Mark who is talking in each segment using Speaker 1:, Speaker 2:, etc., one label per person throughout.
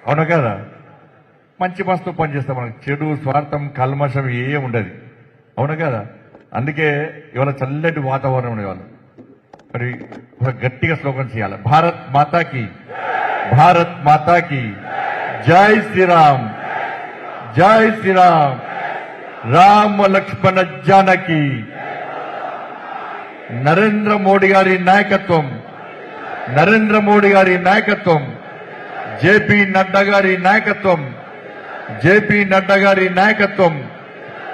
Speaker 1: అవునా కదా? మంచి మనసుతో పనిచేస్తాం. మనకు చెడు స్వార్థం కల్మషం ఏ ఉండదు. అవునా కదా? అందుకే ఇవాళ చల్లటి వాతావరణం ఉండే వాళ్ళు మరి ఒక గట్టిగా స్లోగన్ చేయాలి. భారత్ మాతాకి, భారత్ మాతాకి జై శ్రీరామ్, జై శ్రీరామ్, రామ లక్ష్మణ జానకి. నరేంద్ర మోడీ గారి నాయకత్వం, నరేంద్ర మోడీ గారి నాయకత్వం, జేపీ నడ్డా గారి నాయకత్వం, జేపీ నడ్డా గారి నాయకత్వం,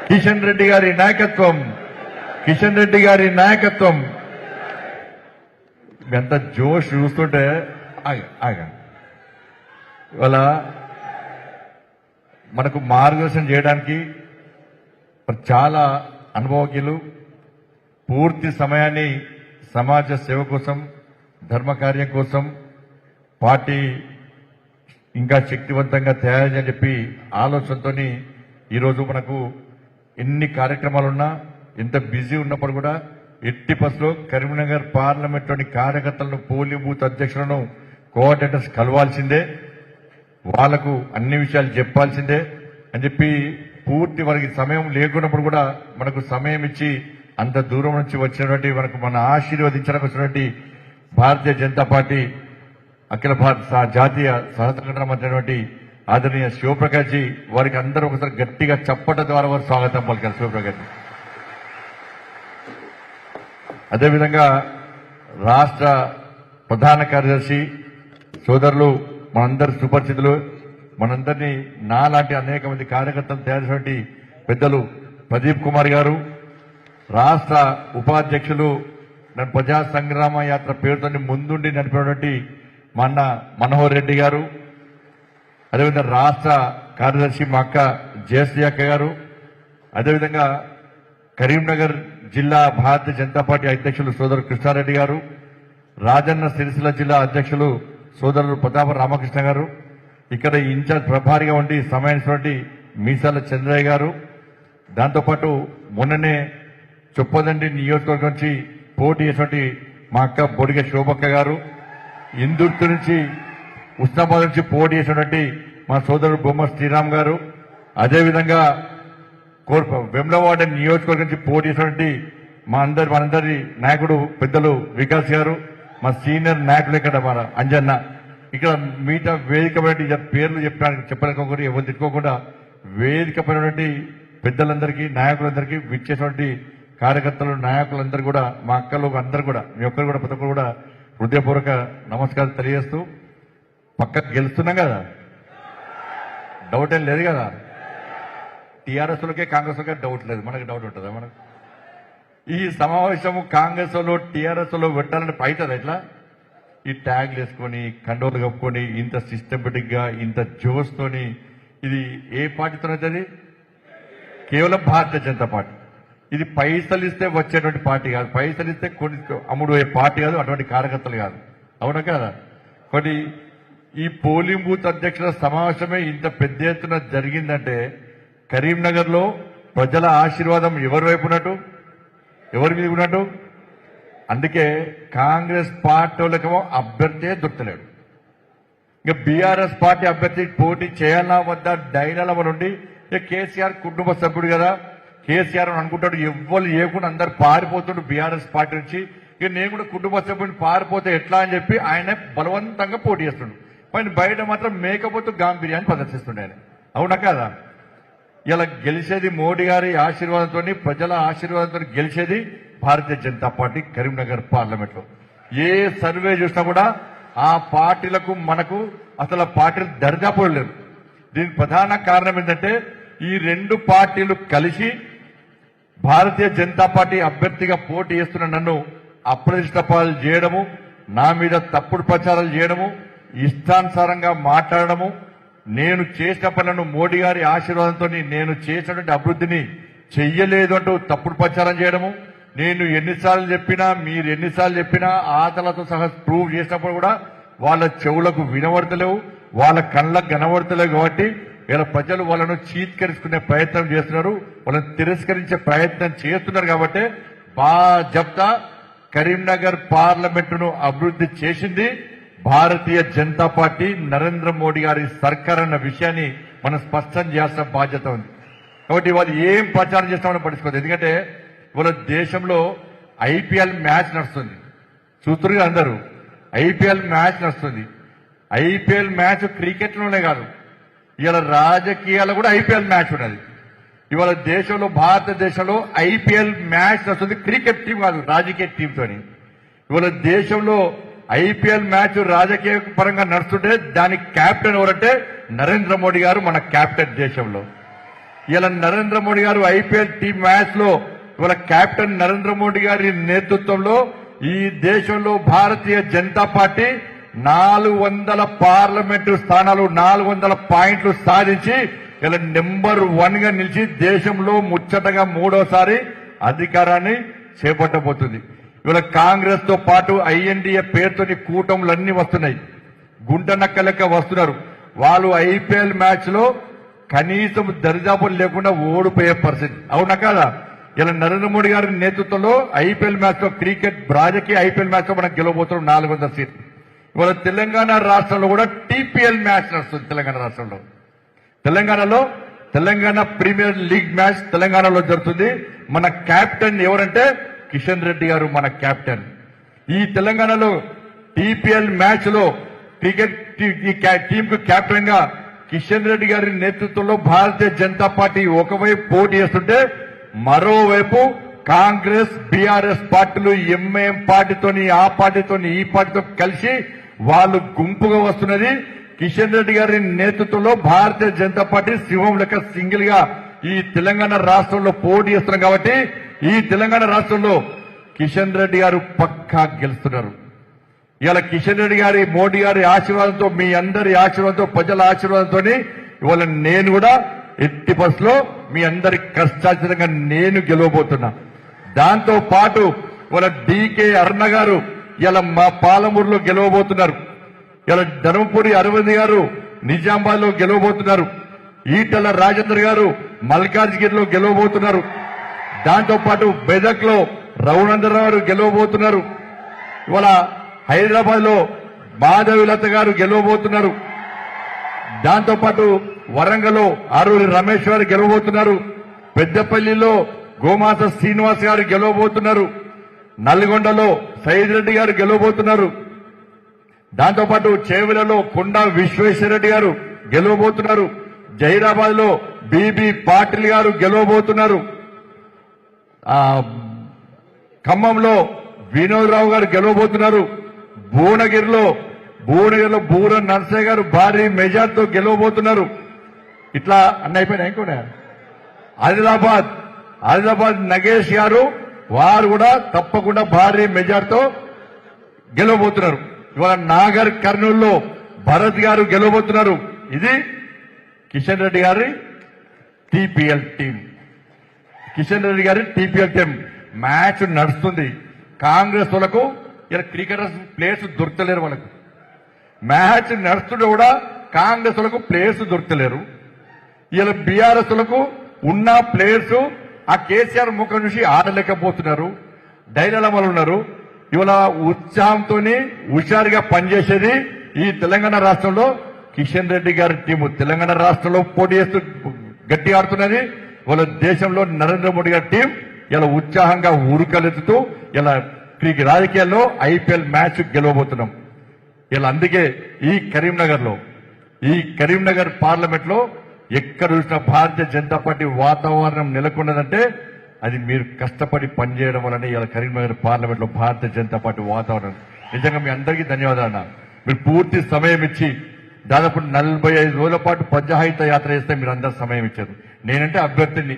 Speaker 1: కిషన్ రెడ్డి గారి నాయకత్వం, కిషన్ రెడ్డి గారి నాయకత్వం. ఎంత జోష్ చూస్తుంటే ఇవాళ మనకు మార్గదర్శనం చేయడానికి చాలా అనుభవజ్ఞులు పూర్తి సమయాన్ని సమాజ సేవ కోసం, ధర్మకార్యం కోసం, పార్టీ ఇంకా శక్తివంతంగా తయారని చెప్పి ఆలోచనతో ఈరోజు మనకు ఎన్ని కార్యక్రమాలున్నా, ఎంత బిజీ ఉన్నప్పుడు కూడా ఎట్టి బస్సులో కరీంనగర్ పార్లమెంట్లోని కార్యకర్తలను, పోలింగ్ బూత్ అధ్యక్షులను, కోఆర్డినేటర్స్ కలవాల్సిందే, వాళ్లకు అన్ని విషయాలు చెప్పాల్సిందే అని చెప్పి పూర్తి వారికి సమయం లేకున్నప్పుడు కూడా మనకు సమయం ఇచ్చి అంత దూరం నుంచి వచ్చినటువంటి మనకు మన ఆశీర్వదించడానికి వచ్చినటువంటి భారతీయ జనతా పార్టీ అఖిల భారత జాతీయ సహసంఘటన మంత్రి ఆదరణీయ శివప్రకాష్ జీ, వారికి అందరూ ఒకసారి గట్టిగా చప్పట ద్వారా వారు స్వాగతం పలికారు. శివప్రకాష్ జీ అదేవిధంగా రాష్ట్ర ప్రధాన కార్యదర్శి సోదరులు, మనందరి సుపరిచితులు, మనందరినీ నాలాంటి అనేక మంది కార్యకర్తలు తయారు చేసినటువంటి పెద్దలు ప్రదీప్ కుమార్ గారు, రాష్ట్ర ఉపాధ్యక్షులు, ప్రజా సంగ్రామ యాత్ర పేరుతో ముందుండి నడిపినటువంటి మా అన్న మనోహర్ రెడ్డి గారు, అదేవిధంగా రాష్ట్ర కార్యదర్శి మా అక్క జయశ్రీ అక్క గారు, అదేవిధంగా కరీంనగర్ జిల్లా భారతీయ జనతా పార్టీ అధ్యక్షులు సోదరు కృష్ణారెడ్డి గారు, రాజన్న సిరిసిల్ల జిల్లా అధ్యక్షులు సోదరులు ప్రతాప రామకృష్ణ గారు, ఇక్కడ ఇన్ఛార్జ్ ప్రభారిగా ఉండి సమయానికి మీసాల చంద్రయ్య గారు, దాంతోపాటు మొన్ననే చొప్పదండి నియోజకవర్గం నుంచి పోటీ చేసినటువంటి మా అక్క బొడిగ శోభక్క గారు, ఇందుర్తి నుంచి ఉస్నాబాద్ నుంచి పోటీ చేసినటువంటి మా సోదరుడు బొమ్మ శ్రీరామ్ గారు, అదేవిధంగా వెమ్లవాడ నియోజకవర్గం నుంచి పోటీ చేసినటువంటి మనందరి నాయకుడు పెద్దలు వికాస్ గారు, మా సీనియర్ నాయకులు ఇక్కడ మన అంజన్న, ఇక్కడ మిగతా వేదిక పేర్లు చెప్పడానికి ఎవరు తిట్టుకోకుండా వేదిక పైనటువంటి పెద్దలందరికీ, నాయకులందరికీ, విచ్చేసినటువంటి కార్యకర్తలు, నాయకులందరూ కూడా, మా అక్కలు అందరూ కూడా, మీ ఒక్కరు కూడా ప్రతి ఒక్కరు కూడా హృదయపూర్వక నమస్కారాలు తెలియజేస్తూ, పక్కకు గెలుస్తున్నాం కదా, డౌట్ ఏం లేదు కదా. టీఆర్ఎస్ లకే కాంగ్రెస్ లకే డౌట్ లేదు, మనకి డౌట్ ఉంటుందా? మనకు ఈ సమావేశము కాంగ్రెస్ లో టీఆర్ఎస్ లో పెట్టాలని అవుతుంది ఎట్లా? ఈ ట్యాగ్లు వేసుకొని, కండోలు కప్పుకొని, ఇంత సిస్టమేటిక్ గా, ఇంత జోష్ తోని, ఇది ఏ పార్టీతోనైతుంది? కేవలం భారతీయ జనతా పార్టీ. ఇది పైసలు ఇస్తే వచ్చేటువంటి పార్టీ కాదు, పైసలు ఇస్తే కొన్ని అమ్ముడు పార్టీ కాదు, అటువంటి కార్యకర్తలు కాదు. అవునా కదా? కొన్ని ఈ పోలింగ్ బూత్ అధ్యక్షుల సమావేశమే ఇంత పెద్ద ఎత్తున జరిగిందంటే కరీంనగర్ లో ప్రజల ఆశీర్వాదం ఎవరి వైపు ఉన్నట్టు, ఎవరి మీద ఉన్నట్టు? అందుకే కాంగ్రెస్ పార్టీ వాళ్ళకేమో అభ్యర్థే దొరకలేడు. ఇంకా బీఆర్ఎస్ పార్టీ అభ్యర్థి పోటీ చేయాలన్నా వద్ద డైనాల నుండి కేసీఆర్ కుటుంబ సభ్యుడు కదా, కేసీఆర్ అని అనుకుంటాడు, ఎవ్వరు ఏకుండా అందరు పారిపోతుండు బీఆర్ఎస్ పార్టీ నుంచి. ఇక నేను కూడా కుటుంబ సభ్యుడిని పారిపోతే ఎట్లా అని చెప్పి ఆయన బలవంతంగా పోటీ చేస్తుండు. పైన బయట మాత్రం మేకపోతూ గాంభీర్యాన్ని ప్రదర్శిస్తుండే ఆయన. అవునా కదా? ఇలా గెలిచేది మోడీ గారి ఆశీర్వాదంతో, ప్రజల ఆశీర్వాదంతో గెలిచేది భారతీయ జనతా పార్టీ కరీంనగర్ పార్లమెంట్ లో. ఏ సర్వే చూసినా కూడా ఆ పార్టీలకు మనకు అసలు పార్టీలు దరిదాపులు లేరు. దీనికి ప్రధాన కారణం ఏంటంటే ఈ రెండు పార్టీలు కలిసి భారతీయ జనతా పార్టీ అభ్యర్థిగా పోటీ చేస్తున్న నన్ను అప్రతిష్టపాలు చేయడము, నా మీద తప్పుడు ప్రచారాలు చేయడము, ఇష్టానుసారంగా మాట్లాడడము, నేను చేసిన పనులను మోడీ గారి ఆశీర్వాదంతో నేను చేసినటువంటి అభివృద్ధిని చెయ్యలేదు అంటూ తప్పుడు ప్రచారం చేయడము, నేను ఎన్నిసార్లు చెప్పినా, మీరు ఎన్నిసార్లు చెప్పినా ఆటలతో సహా ప్రూవ్ చేసినప్పుడు కూడా వాళ్ళ చెవులకు వినబడతలేవు, వాళ్ళ కళ్ళకు కనబడతలేవు. కాబట్టి ఇలా ప్రజలు వాళ్ళను చీత్కరించుకునే ప్రయత్నం చేస్తున్నారు, వాళ్ళని తిరస్కరించే ప్రయత్నం చేస్తున్నారు. కాబట్టి బాజప్తా కరీంనగర్ పార్లమెంటును అభివృద్ధి చేసింది భారతీయ జనతా పార్టీ నరేంద్ర మోడీ గారి సర్కార్ అన్న విషయాన్ని మనం స్పష్టం చేయాల్సిన బాధ్యత ఉంది. కాబట్టి వాళ్ళు ఏం ప్రచారం చేస్తామని పట్టించుకోదు. ఎందుకంటే ఇవాళ దేశంలో ఐపీఎల్ మ్యాచ్ నడుస్తుంది, చూస్తున్నారు అందరూ. ఐపీఎల్ మ్యాచ్ నడుస్తుంది. ఐపీఎల్ మ్యాచ్ క్రికెట్లోనే కాదు, ఇవాళ రాజకీయాల్లో కూడా ఐపీఎల్ మ్యాచ్ ఉన్నది. ఇవాళ దేశంలో భారతదేశంలో ఐపీఎల్ మ్యాచ్ నడుస్తుంది, క్రికెట్ టీం కాదు, రాజకీయ టీంతోని. ఇవాళ దేశంలో ఐపీఎల్ మ్యాచ్ రాజకీయ పరంగా నడుస్తుంటే దానికి క్యాప్టెన్ ఎవరంటే నరేంద్ర మోడీ గారు, మన క్యాప్టెన్ దేశంలో. ఇలా నరేంద్ర మోడీ గారు ఐపీఎల్ టీం మ్యాచ్ లో ఇవాళ క్యాప్టెన్ నరేంద్ర మోడీ గారి నేతృత్వంలో ఈ దేశంలో భారతీయ జనతా పార్టీ 400 పార్లమెంటు స్థానాలు, 400 పాయింట్లు సాధించి ఇలా నెంబర్ 1 గా నిలిచి దేశంలో ముచ్చటగా 3వసారి అధికారాన్ని చేపట్టబోతుంది. ఇవాళ కాంగ్రెస్ తో పాటు ఐఎన్డీఏ పేరుతోని కూటములన్నీ వస్తున్నాయి, గుంట నక్క లెక్క వస్తున్నారు. వాళ్ళు ఐపీఎల్ మ్యాచ్ లో కనీసం దరిదాపులు లేకుండా ఓడిపోయే పరిస్థితి, అవునా కాదా? ఇలా నరేంద్ర మోడీ గారి నేతృత్వంలో ఐపీఎల్ మ్యాచ్ లో క్రికెట్ రాజకీయ ఐపీఎల్ మ్యాచ్ లో మనం గెలవబోతున్నాం 400 సీట్లు. ఇవాళ తెలంగాణ రాష్ట్రంలో కూడా టీపీఎల్ మ్యాచ్ నడుస్తుంది. తెలంగాణ రాష్ట్రంలో తెలంగాణ ప్రీమియర్ లీగ్ మ్యాచ్ తెలంగాణలో జరుగుతుంది. మన క్యాప్టెన్ ఎవరంటే కిషన్ రెడ్డి గారు, మన క్యాప్టెన్. ఈ తెలంగాణలో టీపీఎల్ మ్యాచ్ లో క్రికెట్ టీం కు కెప్టెన్ గా కిషన్ రెడ్డి గారి నేతృత్వంలో భారతీయ జనతా పార్టీ ఒకవైపు పోటీ చేస్తుంటే మరోవైపు కాంగ్రెస్ బీఆర్ఎస్ పార్టీలు ఎంఐఎం పార్టీతోని ఆ పార్టీతోని ఈ పార్టీతో కలిసి వాళ్ళు గుంపుగా వస్తున్నది. కిషన్ రెడ్డి గారి నేతృత్వంలో భారతీయ జనతా పార్టీ సింహం లెక్క సింగిల్ గా ఈ తెలంగాణ రాష్ట్రంలో పోటీ చేస్తున్నారు. కాబట్టి ఈ తెలంగాణ రాష్ట్రంలో కిషన్ రెడ్డి గారు పక్కా గెలుస్తున్నారు. ఇవాళ కిషన్ రెడ్డి గారి, మోడీ గారి ఆశీర్వాదంతో, మీ అందరి ఆశీర్వాదంతో, ప్రజల ఆశీర్వాదంతో ఇవాళ నేను కూడా ఎట్టి బస్సులో మీ అందరి కష్టార్జితంగా నేను గెలవబోతున్నా. దాంతో పాటు ఇవాళ డీకే అరుణ గారు ఇలా మా పాలమూరులో గెలవబోతున్నారు. ఇలా ధర్మపురి అరవింద్ గారు నిజామాబాద్ లో గెలవబోతున్నారు. ఈటల రాజేందర్ గారు మల్కాజ్గిరిలో గెలవబోతున్నారు. దాంతో పాటు బెదక్ లో రఘునందరావు గారు గెలవబోతున్నారు. ఇవాళ హైదరాబాద్ లో మాధవిలత గారు గెలవబోతున్నారు. దాంతో పాటు వరంగల్ లో ఆరూరి రమేష్ గారు గెలవబోతున్నారు. పెద్దపల్లిలో గోమాత శ్రీనివాస్ గారు గెలవబోతున్నారు. నల్గొండలో సైద్ రెడ్డి గారు గెలవబోతున్నారు. దాంతో పాటు చేవెలలో కొండా విశ్వేశ్వరరెడ్డి గారు గెలవబోతున్నారు. జైరాబాద్ లో బీబీ పాటిల్ గారు గెలవబోతున్నారు. ఖమ్మంలో వినోదరావు గారు గెలవబోతున్నారు. భువనగిరిలో బూర నర్సయ్య గారు భారీ మెజార్టీతో గెలవబోతున్నారు. ఇట్లా అన్ని అయిపోయినాయి. ఇంకోనే ఆదిలాబాద్ నగేష్ గారు, వారు కూడా తప్పకుండా భారీ మెజార్టీతో గెలవబోతున్నారు. ఇవాళ నాగర్ కర్నూలులో భరత్ గారు గెలవబోతున్నారు. ఇది కిషన్ రెడ్డి గారి టీపీఎల్ టీం. కిషన్ రెడ్డి గారి టీపీఎల్ టీం మ్యాచ్ నడుస్తుంది. కాంగ్రెస్ వాళ్ళకు ఇలా క్రికెటర్స్ ప్లేయర్స్ దొరకలేరు. వాళ్ళకు మ్యాచ్ నడుస్తుంటే కూడా కాంగ్రెస్ వాళ్ళకు ప్లేయర్స్ దొరకలేరు. ఇలా బీఆర్ఎస్ లకు ఉన్న ప్లేయర్స్ ఆ కేసీఆర్ ముఖం చూసి ఆడలేకపోతున్నారు, డైలమాలు ఉన్నారు. ఇవాళ ఉత్సాహంతో హుషారుగా పనిచేసేది ఈ తెలంగాణ రాష్ట్రంలో కిషన్ రెడ్డి గారి టీము. తెలంగాణ రాష్ట్రంలో పోటీ చేస్తూ గట్టి ఆడుతున్నది. వాళ్ళ దేశంలో నరేంద్ర మోడీ గారి టీం ఇలా ఉత్సాహంగా ఉరుకలెత్తుతూ ఇలా రాజకీయాల్లో ఐపీఎల్ మ్యాచ్ గెలవబోతున్నాం. ఇలా అందుకే ఈ కరీంనగర్ పార్లమెంట్ లో ఎక్కడ చూసినా భారతీయ జనతా పార్టీ వాతావరణం నెలకొన్నదంటే అది మీరు కష్టపడి పనిచేయడం వల్లనే ఇలా కరీంనగర్ పార్లమెంట్ లో భారతీయ జనతా పార్టీ వాతావరణం. నిజంగా మీ అందరికీ ధన్యవాదాలు. మీరు పూర్తి సమయం ఇచ్చి దాదాపు 45 రోజుల పాటు ప్రజాహిత యాత్ర చేస్తే మీరు అందరు సమయం ఇచ్చారు. నేనంటే అభ్యర్థిని,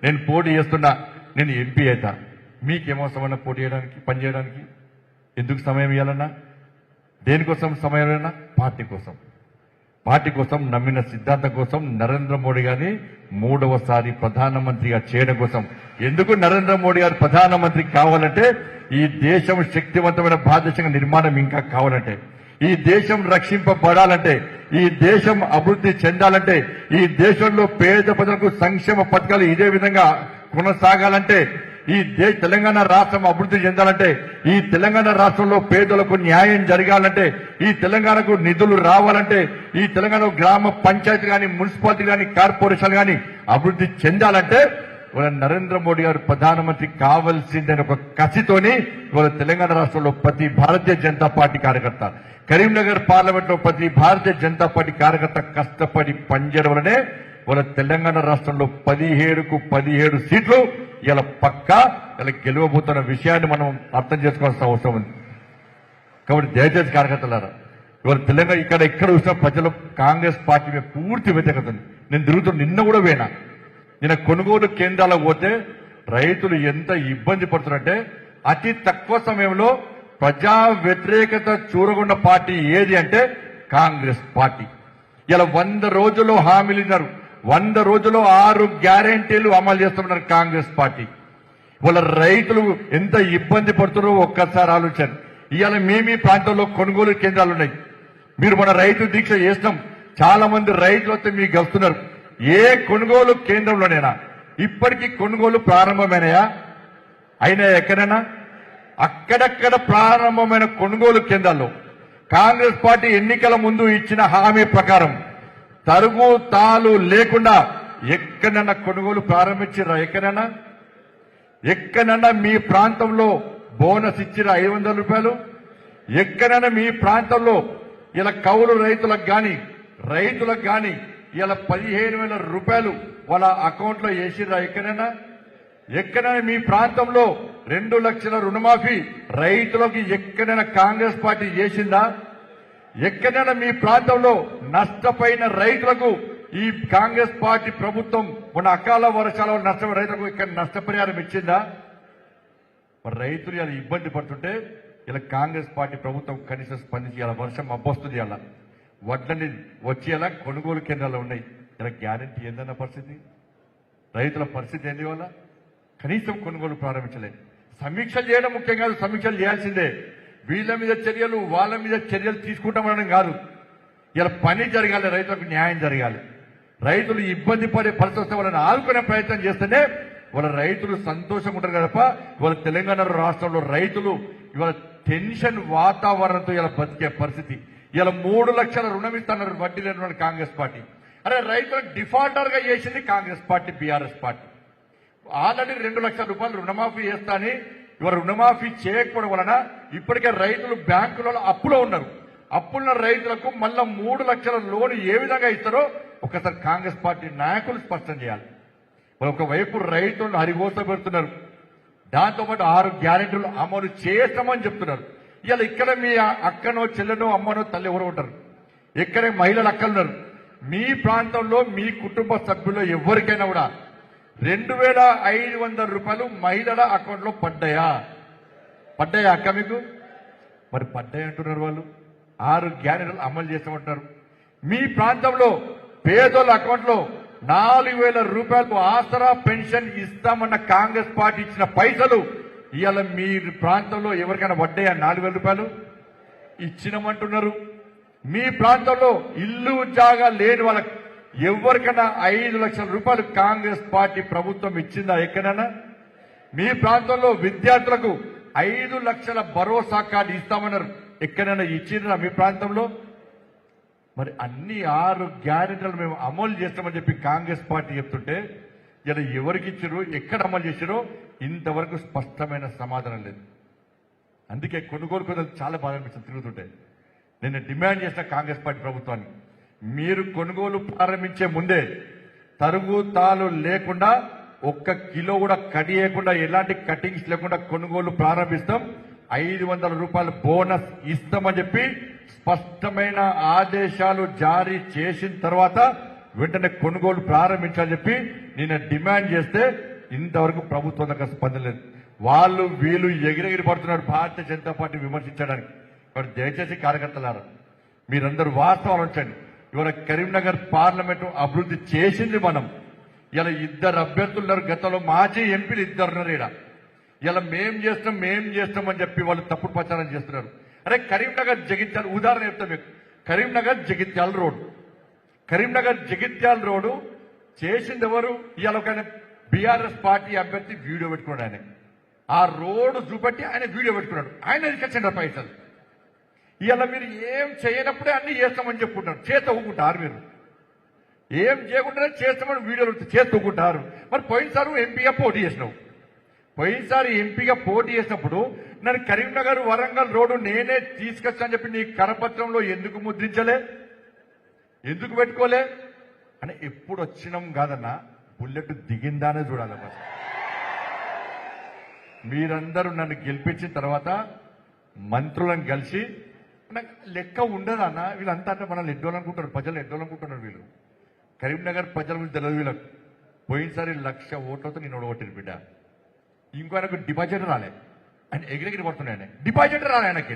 Speaker 1: నేను పోటీ చేస్తున్నా, నేను ఎంపీ అవుతా. మీకేమవసరమన్నా పోటీ చేయడానికి, పనిచేయడానికి? ఎందుకు సమయం ఇవ్వాలన్నా? దేనికోసం సమయం అయినా? పార్టీ కోసం నమ్మిన సిద్ధాంతం కోసం నరేంద్ర మోడీ గారిని 3వసారి ప్రధానమంత్రిగా చేయడం కోసం. ఎందుకు నరేంద్ర మోడీ గారు ప్రధానమంత్రి కావాలంటే ఈ దేశం శక్తివంతమైన భారతదేశంగా నిర్మాణం ఇంకా కావాలంటే, ఈ దేశం రక్షింపబడాలంటే, ఈ దేశం అభివృద్ధి చెందాలంటే, ఈ దేశంలో పేద ప్రజలకు సంక్షేమ పథకాలు ఇదే విధంగా కొనసాగాలంటే, ఈ తెలంగాణ రాష్ట్రం అభివృద్ధి చెందాలంటే, ఈ తెలంగాణ రాష్ట్రంలో పేదలకు న్యాయం జరగాలంటే, ఈ తెలంగాణకు నిధులు రావాలంటే, ఈ తెలంగాణ గ్రామ పంచాయతీ కానీ, మున్సిపాలిటీ కానీ, కార్పొరేషన్ కానీ అభివృద్ధి చెందాలంటే ఇవాళ నరేంద్ర మోడీ గారు ప్రధానమంత్రి కావాల్సిందని ఒక కసితోని ఇవాళ తెలంగాణ రాష్ట్రంలో ప్రతి భారతీయ జనతా పార్టీ కార్యకర్త, కరీంనగర్ పార్లమెంట్ లో ప్రతి భారతీయ జనతా పార్టీ కార్యకర్త కష్టపడి పనిచేయడం వల్లనే ఇవాళ తెలంగాణ రాష్ట్రంలో 17కు 17 సీట్లు ఇలా పక్కా ఇలా గెలవబోతున్న విషయాన్ని మనం అర్థం చేసుకోవాల్సిన అవసరం ఉంది. కాబట్టి దయచేసి కార్యకర్తలారా, ఇవాళ తెలంగాణ ఇక్కడ చూసిన ప్రజలు కాంగ్రెస్ పార్టీ మీద పూర్తి వ్యతిరేకత ఉంది. నేను తిరుగుతున్న నిన్న కూడా పోయినా, నిన్న కొనుగోలు కేంద్రాలకు పోతే రైతులు ఎంత ఇబ్బంది పడుతున్నారంటే, అతి తక్కువ సమయంలో ప్రజా వ్యతిరేకత చూరగొన్న పార్టీ ఏది అంటే కాంగ్రెస్ పార్టీ. ఇలా 100 రోజుల్లో హామీలు ఇన్నారు, 100 రోజుల్లో 6 గ్యారెంటీలు అమలు చేస్తున్నారు కాంగ్రెస్ పార్టీ. వాళ్ళ రైతులు ఎంత ఇబ్బంది పడుతున్నారో ఒక్కసారి ఆలోచన. ఇవాళ మీ ప్రాంతంలో కొనుగోలు కేంద్రాలు ఉన్నాయి. మీరు మన రైతు దీక్ష చేసినాం, చాలా మంది రైతులు వస్తే మీకు గెలుస్తున్నారు. ఏ కొనుగోలు కేంద్రంలోనైనా ఇప్పటికీ కొనుగోలు ప్రారంభమైనాయా? అయినా ఎక్కడైనా అక్కడక్కడ ప్రారంభమైన కొనుగోలు కేంద్రాల్లో కాంగ్రెస్ పార్టీ ఎన్నికల ముందు ఇచ్చిన హామీ ప్రకారం తరుగు తాలు లేకుండా ఎక్కడైనా కొనుగోలు ప్రారంభించారా? ఎక్కడైనా మీ ప్రాంతంలో బోనస్ ఇచ్చిరా 500 రూపాయలు? ఎక్కడైనా మీ ప్రాంతంలో ఇలా కౌలు రైతులకు గాని ఇలా 15,000 రూపాయలు వాళ్ళ అకౌంట్ లో వేసిరా? ఎక్కడైనా మీ ప్రాంతంలో 2 లక్షల రుణమాఫీ రైతులకు ఎక్కడైనా కాంగ్రెస్ పార్టీ చేసిందా? ఎక్కడైనా మీ ప్రాంతంలో నష్టపోయిన రైతులకు ఈ కాంగ్రెస్ పార్టీ ప్రభుత్వం మన అకాల వర్షాల వల్ల నష్టపోయిన రైతులకు ఇక్కడ నష్టపరిహారం ఇచ్చిందా? మరి రైతులు ఇలా ఇబ్బంది పడుతుంటే ఇలా కాంగ్రెస్ పార్టీ ప్రభుత్వం కనీసం స్పందించి ఇలా వర్షం అబ్బొస్తుంది, అలా వడ్లని వచ్చేలా కొనుగోలు కేంద్రాలు ఉన్నాయి. ఇలా గ్యారెంటీ ఏందన్న పరిస్థితి, రైతుల పరిస్థితి ఏంది? వల్ల కనీసం కొనుగోలు ప్రారంభించలేదు. సమీక్షలు చేయడం ముఖ్యం కాదు, సమీక్షలు చేయాల్సిందే. వీళ్ళ మీద చర్యలు వాళ్ళ మీద చర్యలు తీసుకుంటామనడం కాదు. ఇలా పని జరగాలి, రైతులకు న్యాయం జరగాలి. రైతులు ఇబ్బంది పడే పరిస్థితి వస్తే వాళ్ళని ఆదుకునే ప్రయత్నం చేస్తేనే వాళ్ళ రైతులు సంతోషంగా ఉంటారు కదప. ఇవాళ తెలంగాణ రాష్ట్రంలో రైతులు ఇవాళ టెన్షన్ వాతావరణంతో ఇలా బతికే పరిస్థితి. ఇలా 3 లక్షల రుణం ఇస్తున్నారు వడ్డీ లేని కాంగ్రెస్ పార్టీ. అరే రైతులకు డిఫాల్టర్ గా చేసింది Congress party, BRS party. Already 2 లక్షల రూపాయలు రుణమాఫీ చేస్తాని ఇవాళ రుణమాఫీ చేయకపోవడం వలన ఇప్పటికే రైతులు బ్యాంకులలో అప్పులో ఉన్నారు. అప్పున్న రైతులకు మళ్ళా 3 లక్షల లోన్ ఏ విధంగా ఇస్తారో ఒకసారి కాంగ్రెస్ పార్టీ నాయకులు స్పష్టం చేయాలి. ఒకవైపు రైతులను హరిగోస పెడుతున్నారు, దాంతోపాటు 6 గ్యారెంటీలు అమలు చేస్తామని చెప్తున్నారు. ఇవాళ ఇక్కడ మీ అక్కనో చెల్లెనో అమ్మనో తల్లి ఎవరు ఉంటారు? ఎక్కడే మహిళలు అక్కలున్నారు. మీ ప్రాంతంలో మీ కుటుంబ సభ్యుల్లో ఎవరికైనా కూడా 2,500 రూపాయలు మహిళల అకౌంట్ లో పడ్డాయా అక్క మీకు? మరి పడ్డాయి అంటున్నారు వాళ్ళు. 6 గ్యారెంటీలు అమలు చేస్తామంటారు. మీ ప్రాంతంలో పేదోళ్ళ అకౌంట్ లో 4,000 రూపాయలు ఆసరా పెన్షన్ ఇస్తామన్న కాంగ్రెస్ పార్టీ ఇచ్చిన పైసలు ఇవాళ మీ ప్రాంతంలో ఎవరికైనా పడ్డాయా? 4,000 రూపాయలు ఇచ్చినామంటున్నారు. మీ ప్రాంతంలో ఇల్లు జాగా లేని వాళ్ళకి ఎవరికైనా 5 లక్షల రూపాయలు కాంగ్రెస్ పార్టీ ప్రభుత్వం ఇచ్చిందా ఎక్కడైనా? మీ ప్రాంతంలో విద్యార్థులకు 5 లక్షల భరోసా కార్డు ఇస్తామన్నారు, ఎక్కడైనా ఇచ్చిందా మీ ప్రాంతంలో? మరి అన్ని 6 గ్యారెంటీలు మేము అమలు చేస్తామని చెప్పి కాంగ్రెస్ పార్టీ చెప్తుంటే ఇలా ఎవరికి ఇచ్చారు, ఎక్కడ అమలు చేశారో ఇంతవరకు స్పష్టమైన సమాధానం లేదు. అందుకే కొనుగోలు కేంద్రాలు చాలా బాధ అనిపిస్తుంది తిరుగుతుంటే. నేను డిమాండ్ చేసిన కాంగ్రెస్ పార్టీ ప్రభుత్వాన్ని, మీరు కొనుగోలు ప్రారంభించే ముందే తరుగు తాలు లేకుండా 1 కిలో కూడా కడియకుండా ఎలాంటి కటింగ్స్ లేకుండా కొనుగోలు ప్రారంభిస్తాం, 500 రూపాయలు బోనస్ ఇస్తామని చెప్పి స్పష్టమైన ఆదేశాలు జారీ చేసిన తర్వాత వెంటనే కొనుగోలు ప్రారంభించాలని చెప్పి నేను డిమాండ్ చేస్తే ఇంతవరకు ప్రభుత్వం దగ్గర స్పందన లేదు. వాళ్ళు వీళ్ళు ఎగిరెగిరి పడుతున్నారు భారతీయ జనతా పార్టీ విమర్శించడానికి. కాబట్టి దయచేసి కార్యకర్తలారా మీరందరూ వాస్తవాలు ఉంచండి. ఇవాళ కరీంనగర్ పార్లమెంటు అభివృద్ధి చేసింది మనం. ఇలా 2 అభ్యర్థులున్నారు, గతంలో మాజీ ఎంపీలు 2 ఉన్నారు. ఇలా మేం చేస్తాం అని చెప్పి వాళ్ళు తప్పుడు ప్రచారం చేస్తున్నారు. అరే కరీంనగర్ జగిత్యాల ఉదాహరణ చెప్తాం మీకు. కరీంనగర్ జగిత్యాల రోడ్డు చేసింది ఎవరు? ఇవాళ ఒక బీఆర్ఎస్ పార్టీ అభ్యర్థి వీడియో పెట్టుకున్నాడు. ఆయన ఆ రోడ్డు చూపెట్టి ఆయన వీడియో పెట్టుకున్నాడు. ఆయన తీసుకొచ్చిండ్రు పైసలు. ఇవాళ మీరు ఏం చేయనప్పుడే అన్ని చేస్తామని చెప్పుకుంటారు. చేత ఊకుంటారు. మీరు ఏం చేయకుండానే చేస్తామని వీడియోలు చేస్తూ ఊకుంటారు. మరి పోయినసారి ఎంపీగా పోటీ చేసినావు. పోయినసారి ఎంపీగా పోటీ చేసినప్పుడు నన్ను కరీంనగర్ వరంగల్ రోడ్డు నేనే తీసుకొచ్చానని చెప్పి నీ కరపత్రంలో ఎందుకు ముద్రించలే, ఎందుకు పెట్టుకోలే అని ఎప్పుడు వచ్చినాం కాదన్నా. బుల్లెట్ దిగిందానే చూడాలి. మరి మీరందరూ నన్ను గెలిపించిన తర్వాత మంత్రులను కలిసి నాకు లెక్క ఉండదన్న. వీళ్ళంతా అంటే మనల్ని ఎడ్డోలనుకుంటారు, ప్రజలు ఎడ్డోలనుకుంటున్నారు. వీళ్ళు కరీంనగర్ ప్రజల గురించి తెలియదు వీళ్ళకు. పోయినసారి 1,00,000 ఓట్లతో నేను ఓడగొట్టిన బిడ్డ. ఇంకో ఆయనకు డిపాజిట్ రాలే, ఆయన ఎగిరెగిరి పడుతున్నాయి. డిపాజిట్ రాలే ఆయనకి.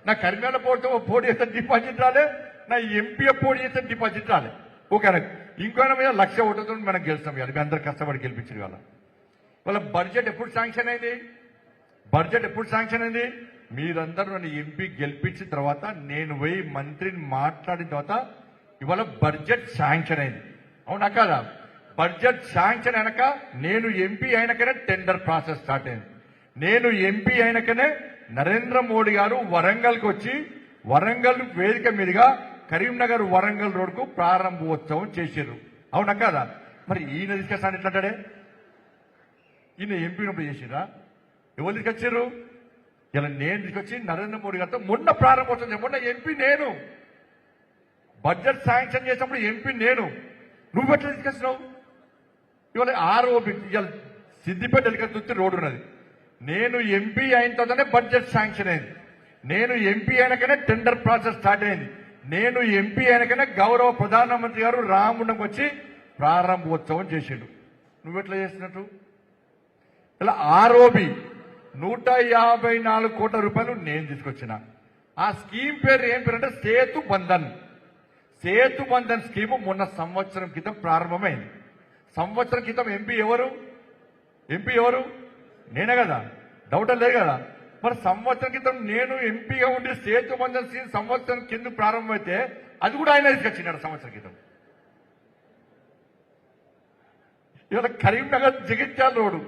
Speaker 1: నా కరీంనగర్ పోటీ చేస్తే డిపాజిట్ రాలే, నా ఎంపీ పోటీ చేస్తే డిపాజిట్ రాలే. ఓకే ఆయనకు. ఇంకో ఆయన మీద 1,00,000 ఓట్లతో మనం గెలుస్తాం. ఇవాళ మీ అందరు కష్టపడి గెలిపించారు. వాళ్ళ బడ్జెట్ ఎప్పుడు శాంక్షన్ అయింది? బడ్జెట్ ఎప్పుడు శాంక్షన్ అయింది? మీరందరూ నన్ను ఎంపీ గెలిపించిన తర్వాత నేను పోయి మంత్రిని మాట్లాడిన తర్వాత ఇవాళ బడ్జెట్ శాంక్షన్ అయింది. అవునా కాదా? బడ్జెట్ శాంక్షన్ అయినాక నేను ఎంపీ అయినాకనే టెండర్ ప్రాసెస్ స్టార్ట్ అయింది. నేను ఎంపీ అయినాకనే నరేంద్ర మోడీ గారు వరంగల్కి వచ్చి వరంగల్ వేదిక మీదుగా కరీంనగర్ వరంగల్ రోడ్కు ప్రారంభోత్సవం చేశారు. అవునా కాదా? మరి ఈయన తీసుకొస్తాను ఎట్లంటాడే? ఈయన ఎంపీ ఉన్నప్పుడు చేసిరా? ఎవరు తీసుకొచ్చారు? ఇలా నేను తీసుకొచ్చి నరేంద్ర మోడీ గారితో మొన్న ప్రారంభోత్సవం. మొన్న ఎంపీ నేను, బడ్జెట్ శాంక్షన్ చేసినప్పుడు ఎంపీ నేను. నువ్వు ఎట్లా తీసుకొచ్చినావు? ఇవాళ ఆర్ఓబి ఇవాళ సిద్దిపేట ఎలికత్తి రోడ్డు ఉన్నది. నేను ఎంపీ అయిన తర్వాతనే బడ్జెట్ శాంక్షన్ అయింది. నేను ఎంపీ అయినాకనే టెండర్ ప్రాసెస్ స్టార్ట్ అయింది. నేను ఎంపీ అయినాకనే గౌరవ ప్రధానమంత్రి గారు రామగుండంకి వచ్చి ప్రారంభోత్సవం చేసిండు. నువ్వెట్లా చేస్తున్నట్టు? ఇలా ఆర్ఓబి 154 కోట్ల రూపాయలు నేను తీసుకొచ్చిన. ఆ స్కీమ్ పేరు ఏం పేరు అంటే సేతు బంధన్. సేతు బంధన్ స్కీము మొన్న సంవత్సరం క్రితం ప్రారంభమైంది. సంవత్సరం క్రితం ఎంపీ ఎవరు? ఎంపీ ఎవరు? నేనే కదా, డౌట్ లేదు కదా. మరి సంవత్సరం క్రితం నేను ఎంపీగా ఉండి సేతు బంధన్ స్కీమ్ సంవత్సరం కింద ప్రారంభమైతే అది కూడా ఆయన తీసుకొచ్చినాడు సంవత్సరం క్రితం. ఇవాళ Karimnagar Jagtial road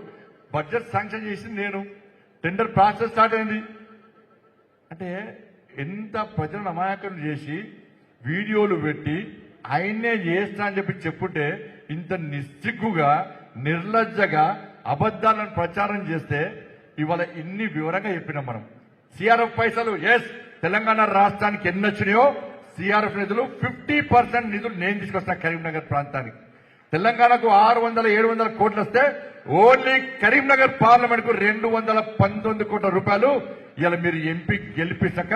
Speaker 1: budget sanction చేసింది నేను, టెండర్ ప్రాసెస్ స్టార్ట్ అయింది. అంటే ఎంత ప్రజలను అమాయకులు చేసి వీడియోలు పెట్టి ఆయన్నే చేస్తా అని చెప్పి చెప్పుంటే ఇంత నిస్సిగ్గుగా నిర్లజ్జగా అబద్ధాలను ప్రచారం చేస్తే ఇవాళ ఇన్ని వివరంగా చెప్పినాం మనం. సిఆర్ఎఫ్ పైసలు ఎస్ తెలంగాణ రాష్ట్రానికి ఎన్ని వచ్చినాయో సిఆర్ఎఫ్ నిధులు 50% నిధులు నేను తీసుకొస్తా కరీంనగర్ ప్రాంతానికి. తెలంగాణకు 600-700 కోట్లు వస్తే ఓన్లీ కరీంనగర్ పార్లమెంట్ కు 219 కోట్ల రూపాయలు ఇలా మీరు ఎంపీ గెలిపించక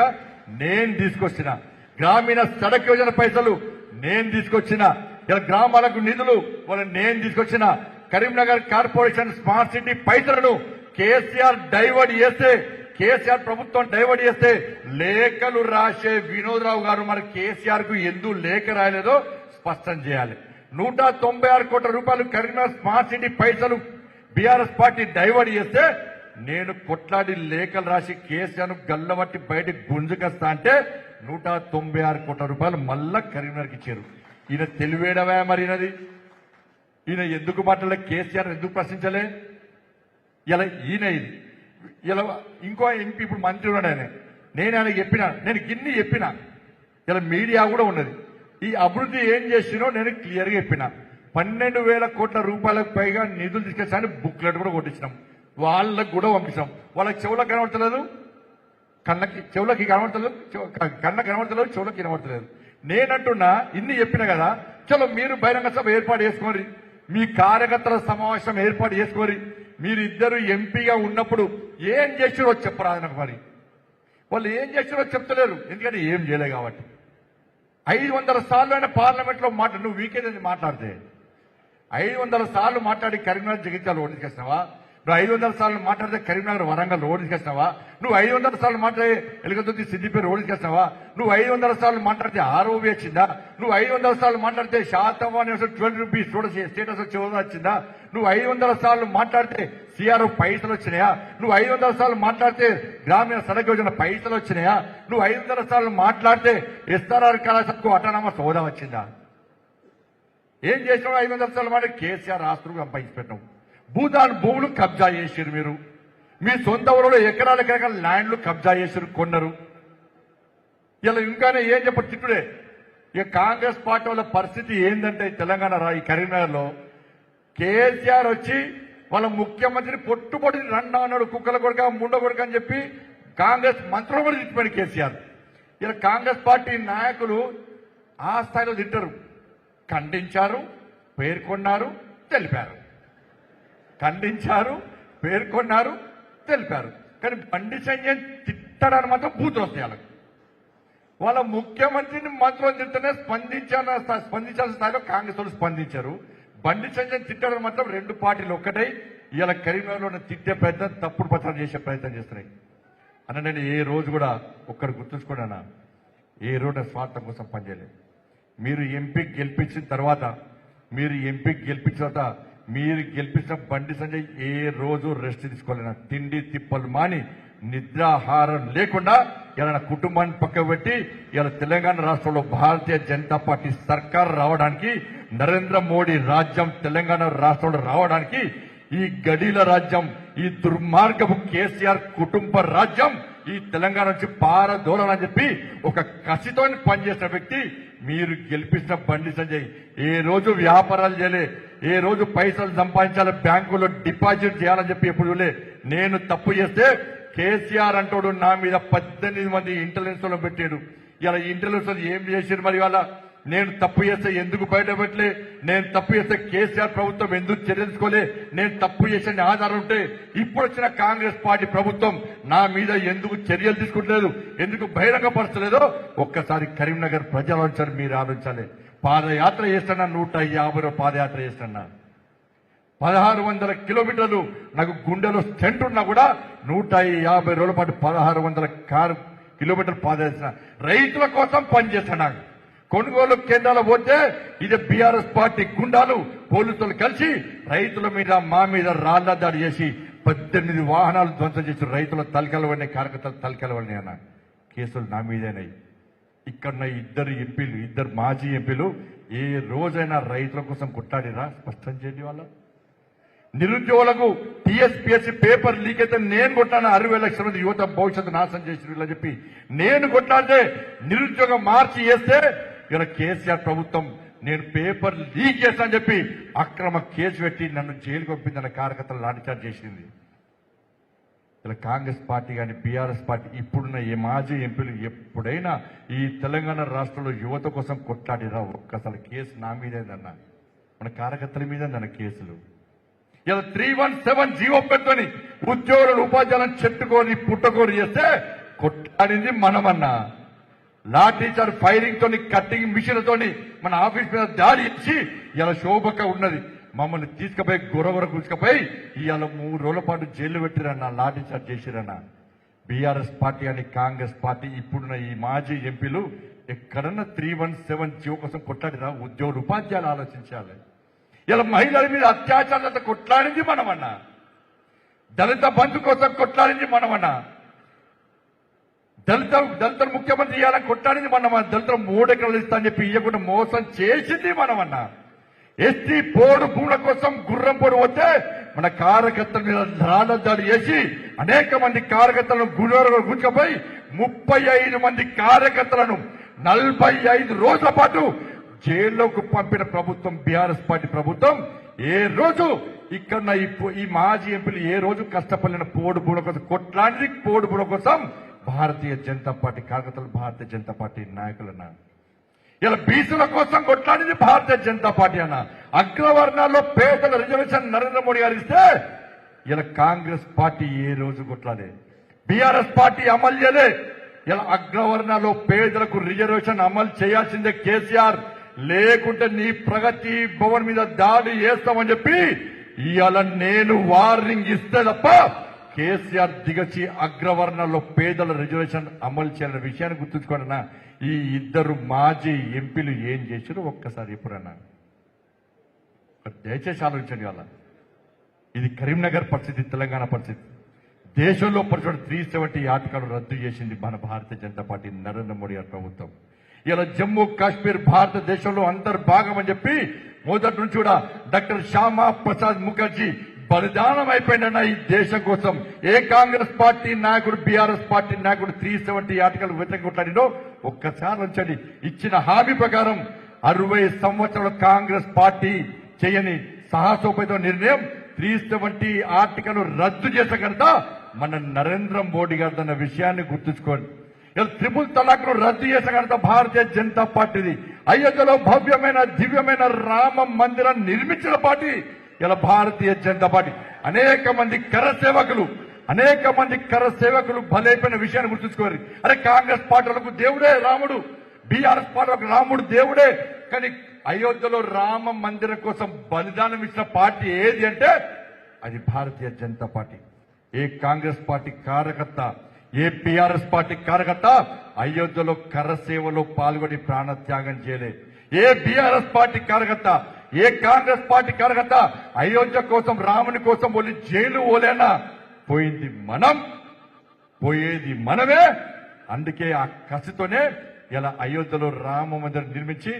Speaker 1: నేను తీసుకొచ్చిన. గ్రామీణ సడక్ యోజన పైసలు నేను తీసుకొచ్చిన. ఇలా గ్రామాలకు నిధులు నేను తీసుకొచ్చిన. కరీంనగర్ కార్పొరేషన్ స్మార్ట్ సిటీ పైసలను కేసీఆర్ డైవర్ట్ చేస్తే, కేసీఆర్ ప్రభుత్వం డైవర్ట్ చేస్తే లేఖలు రాసే వినోద్రావు గారు మరి కేసీఆర్ కు ఎందుకు లేఖ రాయలేదో స్పష్టం చేయాలి. 196 కోట్ల రూపాయలు కరీంనగర్ స్మార్ట్ సిటీ పైసలు బీఆర్ఎస్ పార్టీ డైవర్ట్ చేస్తే నేను కొట్లాడి లేఖలు రాసి కేసీఆర్ గల్లబట్టి బయటకు గుంజుకొస్తా అంటే 196 కోట్ల రూపాయలు మళ్ళా కరీంనగర్కి ఇచ్చారు. ఈయన తెలివేడవా మరి ఈయన ఎందుకు మాట్లాడలే? కేసీఆర్ ఎందుకు ప్రశ్నించలే? ఇలా ఈయన ఇది ఇలా ఇంకో ఎంపీ ఇప్పుడు మంత్రి ఉన్నాడు ఆయన. నేను ఆయనకి చెప్పిన, నేను గిన్ని చెప్పిన, ఇలా మీడియా కూడా ఉన్నది. ఈ అభివృద్ధి ఏం చేసినో నేను క్లియర్గా చెప్పిన. 12,000 కోట్ల రూపాయలకు పైగా నిధులు తీసుకొచ్చాను. బుక్లెట్ కూడా కొట్టించినాం. వాళ్ళకు కూడా పంపించాం. వాళ్ళకి చెవులకు కనబడతలేదు, చెవులకి కనబడతలేదు, కళ్ళకి కనబడతలేదు, చెవులకి కనబడతలేదు. నేనంటున్నా ఇన్ని చెప్పిన కదా, చలో మీరు బహిరంగ సభ ఏర్పాటు చేసుకోరి, మీ కార్యకర్తల సమావేశం ఏర్పాటు చేసుకోరి. మీరిద్దరు ఎంపీగా ఉన్నప్పుడు ఏం చేసిరో చెప్పరా నాకు. మరి వాళ్ళు ఏం చేసిరో చెప్తలేరు, ఎందుకంటే ఏం చేయలే కాబట్టి. 500 సార్లు అయినా పార్లమెంట్ లో నువ్వు వీకెండ్ మాట్లాడితే 500 సార్లు మాట్లాడి కరీంనగర్ జగిత్యాల రోడ్డు తీసుకొచ్చినావా? నువ్వు 500 సార్లు మాట్లాడితే కరీంనగర్ వరంగల్ రోడ్డు తీసుకొచ్చినావా? నువ్వు 500 సార్లు మాట్లాడి ఎలుగతొత్తి సిద్దిపేట రోడ్డు తీసుకొచ్చినావా? నువ్వు 500 సార్లు మాట్లాడితే ఆర్ఓబి వచ్చిందా? నువ్వు 500 సార్లు మాట్లాడితే శాతవాణి 12 రూపీస్ స్టేటస్ చివరి వచ్చిందా? నువ్వు 500 సార్లు మాట్లాడితే సిఆర్ఎఫ్ పైసలు వచ్చినాయా? నువ్వు 500 సార్లు మాట్లాడితే గ్రామీణ సడక్ యోజన పైసలు వచ్చినాయా? నువ్వు 500 సార్లు మాట్లాడితే ఎస్ఆర్ఆర్ కళాశాలకు అటానమస్ హోదా వచ్చిందా? ఏం చేసినావు? 500 సార్లు మాట్లాడి కేసీఆర్ ఆస్తులు సంపాదించి పెట్టినావు. భూములు కబ్జా చేసారు మీరు. మీ సొంత ఊరిలో ఎకరాల ల్యాండ్లు కబ్జా చేసి కొన్నారు. ఇలా ఇంకానే ఏం చెప్పరు తిట్టుడే. ఇక కాంగ్రెస్ పార్టీ వాళ్ళ పరిస్థితి ఏంటంటే తెలంగాణ ఈ కరీంనగర్లో కేసీఆర్ వచ్చి వాళ్ళ ముఖ్యమంత్రిని పొట్టుపొడి రండా అన్నాడు, కుక్కల కొడుక ముండ కొడుక అని చెప్పి కాంగ్రెస్ మంత్రులు కూడా తిట్టిపోయాడు కేసీఆర్. ఇలా కాంగ్రెస్ పార్టీ నాయకులు ఆ స్థాయిలో తింటారు. ఖండించారు, పేర్కొన్నారు, తెలిపారు. ఖండించారు, పేర్కొన్నారు, తెలిపారు. కానీ బండి సంజయ్ తిట్టడానికి మాత్రం బూతులు వస్తాయి వాళ్ళకి. వాళ్ళ ముఖ్యమంత్రిని మంత్రులను తింటేనే స్పందించాల్సిన స్థాయిలో కాంగ్రెస్ వాళ్ళు స్పందించారు. బండి సంజయ్ తిట్టడం మాత్రం రెండు పార్టీలు ఒక్కటై ఇలా కరీంనగర్లో తిట్టే ప్రయత్నం, తప్పుడు ప్రచారం చేసే ప్రయత్నం చేస్తున్నాయి. అన్న నేను ఏ రోజు కూడా ఒక్కరు గుర్తుంచుకున్నానా, ఏ రోజు స్వార్థం కోసం పనిచేయలేదు. మీరు ఎంపీకి గెలిపించిన తర్వాత మీరు గెలిపించిన బండి సంజయ్ ఏ రోజు రెస్ట్ తీసుకోలేనా. తిండి తిప్పలు మాని నిద్రాహారం లేకుండా ఇలా నా కుటుంబాన్ని పక్కకు పెట్టి ఇలా తెలంగాణ రాష్ట్రంలో భారతీయ జనతా పార్టీ సర్కార్ రావడానికి, నరేంద్ర మోడీ రాజ్యం తెలంగాణ రాష్ట్రంలో రావడానికి, ఈ గడీల రాజ్యం, ఈ దుర్మార్గపు కేసీఆర్ కుటుంబ రాజ్యం ఈ తెలంగాణ నుంచి పారదోలని చెప్పి ఒక కసితో పనిచేసిన వ్యక్తి మీరు గెలిపించిన బండి సంజయ్. ఏ రోజు వ్యాపారాలు చేయలే, ఏ రోజు పైసలు సంపాదించాలి, బ్యాంకులో డిపాజిట్ చేయాలని చెప్పి ఎప్పుడు చూడలే. నేను తప్పు చేస్తే కేసీఆర్ అంటాడు నా మీద 18 మంది ఇంటెలిజెన్స్ లో పెట్టాడు. ఇలా ఇంటెలిజెన్స్ ఏం చేశారు మరి వాళ్ళ? నేను తప్పు చేస్తే ఎందుకు బయట పెట్టలే? నేను తప్పు చేస్తే కేసీఆర్ ప్రభుత్వం ఎందుకు చర్యలు తీసుకోలే? నేను తప్పు చేసిన ఆధారం ఉంటే ఇప్పుడు వచ్చిన కాంగ్రెస్ పార్టీ ప్రభుత్వం నా మీద ఎందుకు చర్యలు తీసుకుంటలేదు, ఎందుకు బహిరంగపరచలేదో ఒక్కసారి కరీంనగర్ ప్రజలు మీరు ఆలోచించాలి. పాదయాత్ర చేస్తున్నా, 150 పాదయాత్ర చేస్తున్నా, 1600 కిలోమీటర్లు నాకు గుండెలో స్టెంట్ ఉన్నా కూడా 150 రోజుల పాటు 1600 కిలోమీటర్లు పాదయాత్ర రైతుల కోసం పనిచేస్తున్నా. కొనుగోలు కేంద్రాలు పోతే ఇది బీఆర్ఎస్ పార్టీ గుండాలు పోలీసులు కలిసి రైతుల మీద మా మీద రాళ్ల దాడి చేసి 18 వాహనాలు ధ్వంసం చేసి రైతుల తలకలు పడినాయి, కార్యకర్తలు తలకలు పడినాయి అన్న. కేసులు నా మీదేనాయి. ఇక్కడ ఇద్దరు మాజీ ఎంపీలు ఏ రోజైనా రైతుల కోసం కొట్లాడిరా? స్పష్టం చేయండి. వాళ్ళ నిరుద్యోగులకు టీఎస్పీఎస్సీ పేపర్ లీక్ అయితే నేను కొట్టాను, 60 లక్షల మంది యువత భవిష్యత్తు నాశనం చేసి ఇలా చెప్పి నేను కొట్లాడితే నిరుద్యోగం మార్చి చేస్తే ఇలా కేసీఆర్ ప్రభుత్వం నేను పేపర్ లీక్ చేస్తానని చెప్పి అక్రమ కేసు పెట్టి నన్ను జైలుకు పంపిందన్న కార్యకర్తలు లాఠీచార్జ్ చేసింది. ఇలా కాంగ్రెస్ పార్టీ కానీ బీఆర్ఎస్ పార్టీ ఇప్పుడున్న ఏ మాజీ ఎంపీలు ఎప్పుడైనా ఈ తెలంగాణ రాష్ట్రంలో యువత కోసం కొట్లాడిరా? ఒక్కసారి కేసు నా మీదేందన్న, మన కార్యకర్తల మీదేందన్న కేసులు. ఇలా 317 జీవో పెట్టుకొని ఉద్యోగులను ఉపాధ్యాయులను చెట్టుకొని పుట్టకొని చేస్తే కొట్లాడింది మనమన్నా. లాఠీచార్ ఫైరింగ్ తోని, కట్టింగ్ మిషన్లతోని మన ఆఫీస్ మీద దాడి ఇచ్చి ఇలా శోభక ఉన్నది. మమ్మల్ని తీసుకుపోయి గొరగొర కూర్చుకుపోయి ఇవాళ 3 రోజుల పాటు జైలు పెట్టిరన్న, లాఠీచార్జ్ చేసిరన్న. బీఆర్ఎస్ పార్టీ అని కాంగ్రెస్ పార్టీ ఇప్పుడున్న ఈ మాజీ ఎంపీలు ఎక్కడన్నా 317 జీవో కోసం కొట్లాడిరా? ఉద్యోగులు ఉపాధ్యాయులు ఆలోచించాలి. ఇలా మహిళల మీద అత్యాచారాలతో కొట్లాడింది మనమన్నా, దళిత బంధు కోసం కొట్లాడింది మనమన్నా, దళితులు ముఖ్యమంత్రి ఇవ్వాలని కొట్లాడింది మనమన్నా, దళితులు 3 ఎకరాలు ఇస్తా అని చెప్పి ఇవ్వకుండా మోసం చేసింది మనమన్నా. ఎస్టీ పోడు భూముల కోసం గుర్రం పోడు వస్తే మన కార్యకర్తల మీద రాళ్ల దాడి చేసి అనేక మంది కార్యకర్తలను గుర్రం గుచ్చుకుపోయి 35 మంది కార్యకర్తలను 45 రోజుల పాటు జైల్లోకి పంపిన ప్రభుత్వం బీఆర్ఎస్ పార్టీ ప్రభుత్వం. ఏ రోజు ఇక్కడ ఈ మాజీ ఎంపీలు ఏ రోజు కష్టపడిన పోడు భూముల కోసం కొట్లాడి పోడు భూముల కోసం భారతీయ జనతా పార్టీ కార్యకర్తలు, భారతీయ జనతా పార్టీ నాయకులన్న. ఇలా బీసీల కోసం కొట్లాడింది భారతీయ జనతా పార్టీ అన్న. అగ్రవర్ణాల్లో పేదల రిజర్వేషన్ నరేంద్ర మోడీ గారు ఇస్తే ఇలా కాంగ్రెస్ పార్టీ ఏ రోజు కొట్లాడే, బీఆర్ఎస్ పార్టీ అమలు చేయలే. ఇలా అగ్రవర్ణాల్లో పేదలకు రిజర్వేషన్ అమలు చేయాల్సిందే కేసీఆర్, లేకుంటే నీ ప్రగతి భవన్ మీద దాడి చేస్తామని చెప్పి ఇవాళ నేను వార్నింగ్ ఇస్తే తప్ప కేసీఆర్ దిగచి అగ్రవర్ణాల్లో పేదల రిజర్వేషన్ అమలు చేయాలనే విషయాన్ని గుర్తుంచుకోండి. ఈ ఇద్దరు మాజీ ఎంపీలు ఏం చేశారో ఒక్కసారి ఎప్పుడన్నా దయచేసి ఆలోచించండి. వాళ్ళ ఇది కరీంనగర్ పరిస్థితి, తెలంగాణ పరిస్థితి. దేశంలో పరిస్థితి 370 ఆర్టికల్ రద్దు చేసింది మన భారతీయ జనతా పార్టీ నరేంద్ర మోడీ గారి ప్రభుత్వం. ఇలా జమ్మూ కాశ్మీర్ భారతదేశంలో అంతర్భాగం అని చెప్పి మొదటి నుంచి కూడా డాక్టర్ శ్యామా ప్రసాద్ ముఖర్జీ బలిదానం అయిపోయిందన్న ఈ దేశం కోసం. ఏ కాంగ్రెస్ పార్టీ నాయకుడు బీఆర్ఎస్ పార్టీ నాయకుడు 370 ఆర్టికల్ వ్యతిరేకంగా కొట్లాడినో ఒక్కసారి ఉంచండి. ఇచ్చిన హామీ ప్రకారం 60 సంవత్సరాల కాంగ్రెస్ పార్టీ చేయని సాహసోపేత నిర్ణయం 370 ఆర్టికల్ రద్దు చేసే కనుక మన నరేంద్ర మోడీ గారు అన్న విషయాన్ని గుర్తుంచుకోండి. ఇలా ట్రిపుల్ తలాక్ ను రద్దు చేసే కనుక భారతీయ జనతా పార్టీది. అయోధ్యలో భవ్యమైన దివ్యమైన రామ మందిరాన్ని నిర్మించిన పార్టీ ఇలా భారతీయ జనతా పార్టీ. అనేక మంది కర సేవకులు బలైపోయిన విషయాన్ని గుర్తుంచుకోవాలి. అరే కాంగ్రెస్ పార్టీలకు దేవుడే రాముడు, బీఆర్ఎస్ పార్టీలకు రాముడు దేవుడే, కానీ అయోధ్యలో రామ మందిరం కోసం బలిదానం ఇచ్చిన పార్టీ ఏది అంటే అది భారతీయ జనతా పార్టీ. ఏ కాంగ్రెస్ పార్టీ కార్యకర్త, ఏ బీఆర్ఎస్ పార్టీ కార్యకర్త అయోధ్యలో కర సేవలో పాల్గొని ప్రాణత్యాగం చేయలే. ఏ బీఆర్ఎస్ పార్టీ కార్యకర్త, ఏ కాంగ్రెస్ పార్టీ కార్యకర్త అయోధ్య కోసం రాముని కోసం పోలి జైలు ఓలేనా. పోయేది మనమే. అందుకే ఆ కసితోనే ఇలా అయోధ్యలో రామ మందిరం నిర్మించి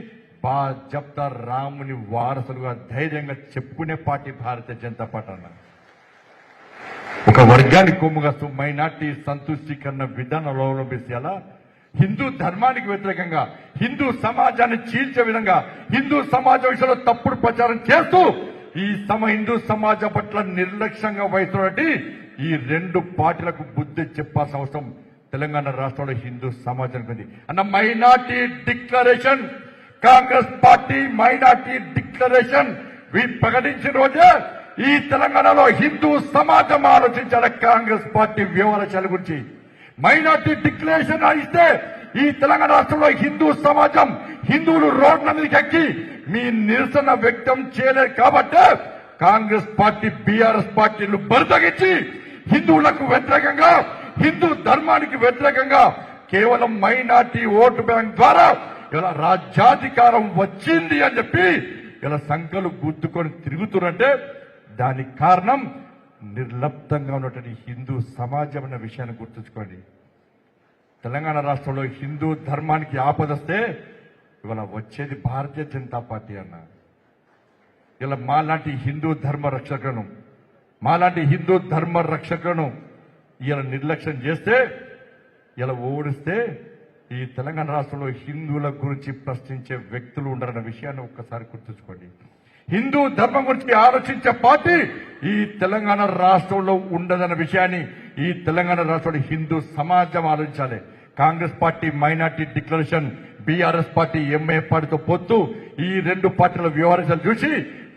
Speaker 1: బాజప్తా రాముని వారసులుగా ధైర్యంగా చెప్పుకునే పార్టీ భారతీయ జనతా పార్టీ అన్నారు. ఒక వర్గానికి కొమ్ముగా మైనార్టీ సంతుష్టీకరణ విధానంలో అవలంబిస్తే అలా హిందూ ధర్మానికి వ్యతిరేకంగా, హిందూ సమాజాన్ని చీల్చే విధంగా, హిందూ సమాజం విషయంలో తప్పుడు ప్రచారం చేస్తూ ఈ హిందూ సమాజం పట్ల నిర్లక్ష్యంగా వహిస్తున్నట్టు ఈ రెండు పార్టీలకు బుద్ధి చెప్పాల్సిన అవసరం తెలంగాణ రాష్ట్రంలో హిందూ సమాజానికి ఉంది అన్న. Minority declaration, Congress party minority declaration ప్రకటించిన రోజే ఈ తెలంగాణలో హిందూ సమాజం ఆలోచించాల కాంగ్రెస్ పార్టీ వ్యవహారాల గురించి. మైనార్టీ డిక్లరేషన్ ఇస్తే ఈ తెలంగాణ రాష్ట్రంలో హిందూ సమాజం, హిందువులు రోడ్ల మీదకి ఎక్కి మీ నిరసన వ్యక్తం చేయలేదు కాబట్టి కాంగ్రెస్ పార్టీ బీఆర్ఎస్ పార్టీలు బరితగించి హిందువులకు వ్యతిరేకంగా, హిందూ ధర్మానికి వ్యతిరేకంగా కేవలం మైనార్టీ ఓటు బ్యాంక్ ద్వారా ఇలా రాజ్యాధికారం వచ్చింది అని చెప్పి ఇలా సంఖ్యలు గుద్దుకొని తిరుగుతున్నట్టే దానికి కారణం నిర్లప్తంగా ఉన్నటువంటి హిందూ సమాజం అన్న విషయాన్ని గుర్తుంచుకోండి. తెలంగాణ రాష్ట్రంలో హిందూ ధర్మానికి ఆపదొస్తే ఇవాళ వచ్చేది భారతీయ జనతా పార్టీ అన్న. ఇలా మాలాంటి హిందూ ధర్మ రక్షకులను ఇలా నిర్లక్ష్యం చేస్తే, ఇలా ఓడిస్తే ఈ తెలంగాణ రాష్ట్రంలో హిందువుల గురించి ప్రశ్నించే వ్యక్తులు ఉండరన్న విషయాన్ని ఒక్కసారి గుర్తుంచుకోండి. హిందూ ధర్మం గురించి ఆలోచించే పార్టీ ఈ తెలంగాణ రాష్ట్రంలో ఉండదన్న విషయాన్ని ఈ తెలంగాణ రాష్ట్రంలో హిందూ సమాజం ఆలోచించాలి. Congress party minority declaration, BRS party MI పార్టీతో పొత్తు, ఈ రెండు పార్టీల వ్యవహారాలు చూసి